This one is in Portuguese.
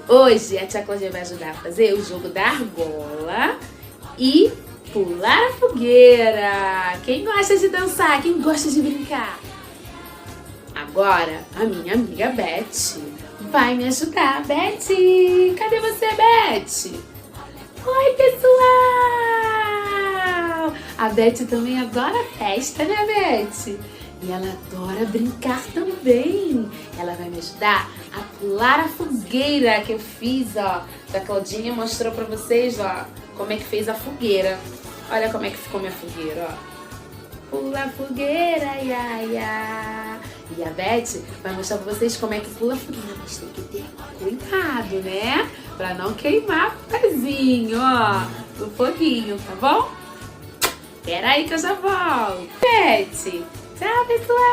Hoje a tia Claudinha vai ajudar a fazer o jogo da argola e pular a fogueira. Quem gosta de dançar? Quem gosta de brincar? Agora a minha amiga Beth vai me ajudar. Beth, cadê você, Beth? Oi, pessoal! A Beth também adora festa, né, Beth? E ela adora brincar também. Ela vai me ajudar a pular a fogueira que eu fiz, ó. A Claudinha mostrou pra vocês, ó, como é que fez a fogueira. Olha como é que ficou minha fogueira, ó. Pula a fogueira, ia, ia. E a Beth vai mostrar pra vocês como é que pula a fogueira. Mas tem que ter cuidado, né? Pra não queimar o pezinho, ó, do foguinho, tá bom? Pera aí que eu já volto. Beth, tchau, pessoal!